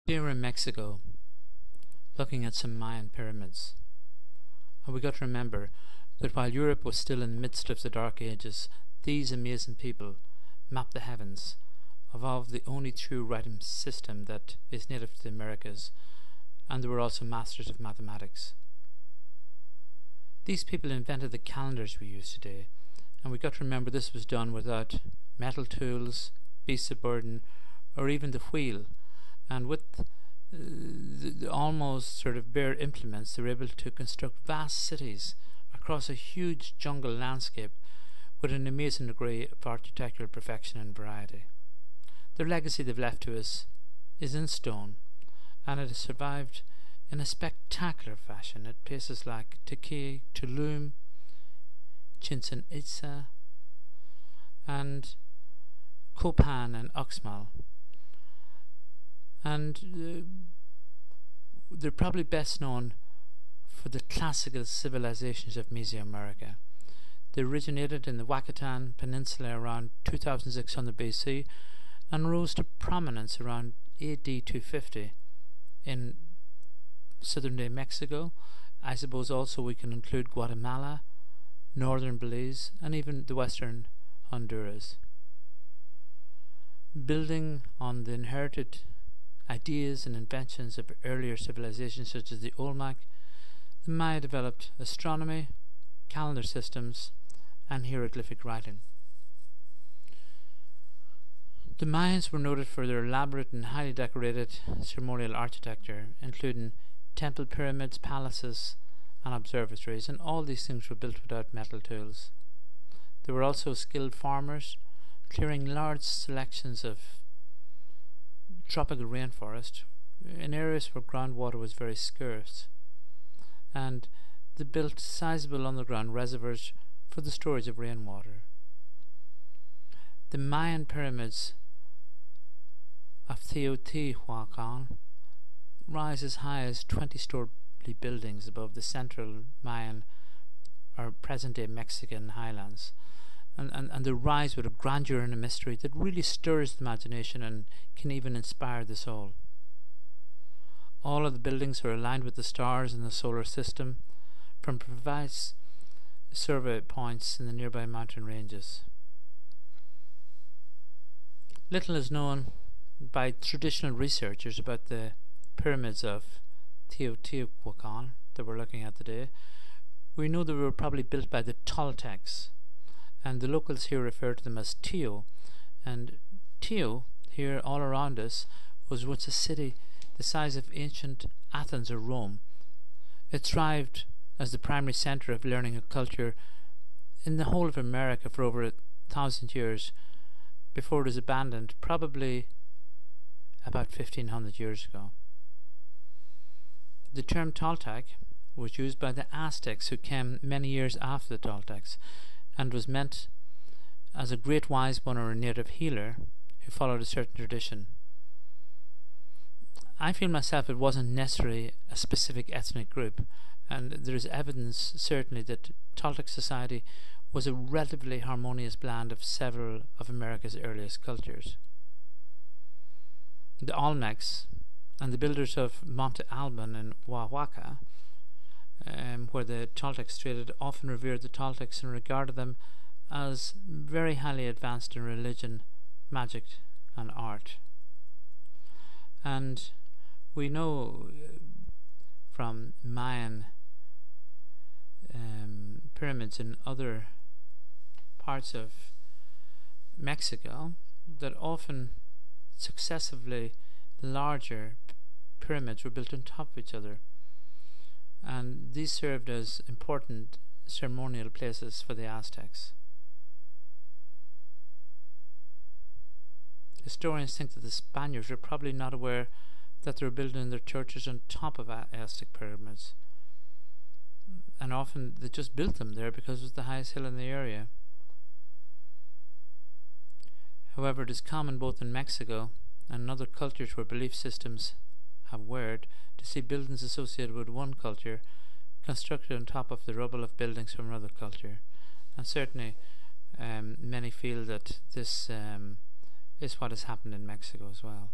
Here in Mexico, looking at some Mayan pyramids. And we got to remember that while Europe was still in the midst of the Dark Ages, these amazing people mapped the heavens, evolved the only true writing system that is native to the Americas, and they were also masters of mathematics. These people invented the calendars we use today, and we got to remember this was done without metal tools, beasts of burden, or even the wheel. And with the almost sort of bare implements, they were able to construct vast cities across a huge jungle landscape with an amazing degree of architectural perfection and variety. The legacy they've left to us is in stone, and it has survived in a spectacular fashion at places like Tequil, Tulum, Chichen Itza, and Copan and Uxmal. And they're probably best known for the classical civilizations of Mesoamerica. They originated in the Yucatan Peninsula around 2600 BC and rose to prominence around AD 250 in southern day Mexico. I suppose also we can include Guatemala, northern Belize, and even the western Honduras. Building on the inherited ideas and inventions of earlier civilizations such as the Olmec, the Maya developed astronomy, calendar systems, and hieroglyphic writing. The Mayans were noted for their elaborate and highly decorated ceremonial architecture, including temple pyramids, palaces, and observatories, and all these things were built without metal tools. They were also skilled farmers, clearing large selections of tropical rainforest in areas where groundwater was very scarce, and they built sizable underground reservoirs for the storage of rainwater. The Mayan pyramids of Teotihuacan rise as high as 20-story buildings above the central Mayan or present-day Mexican highlands, and they rise with a grandeur and a mystery that really stirs the imagination and can even inspire the soul. All of the buildings are aligned with the stars in the solar system from precise survey points in the nearby mountain ranges. Little is known by traditional researchers about the pyramids of Teotihuacan that we're looking at today. We know they were probably built by the Toltecs, and the locals here refer to them as Teo. And Teo, here all around us, was once a city the size of ancient Athens or Rome. It thrived as the primary centre of learning and culture in the whole of America for over 1,000 years before it was abandoned, probably about 1,500 years ago. The term Toltec was used by the Aztecs, who came many years after the Toltecs, and was meant as a great wise one or a native healer who followed a certain tradition. I feel myself it wasn't necessarily a specific ethnic group, and there is evidence certainly that Toltec society was a relatively harmonious blend of several of America's earliest cultures. The Olmecs and the builders of Monte Alban in Oaxaca, where the Toltecs traded, often revered the Toltecs and regarded them as very highly advanced in religion, magic, and art. And we know from Mayan pyramids in other parts of Mexico that often successively larger pyramids were built on top of each other, and these served as important ceremonial places for the Aztecs. Historians think that the Spaniards were probably not aware that they were building their churches on top of Aztec pyramids, and often they just built them there because it was the highest hill in the area. However, it is common both in Mexico and in other cultures where belief systems have warred to see buildings associated with one culture constructed on top of the rubble of buildings from another culture. And certainly many feel that this is what has happened in Mexico as well.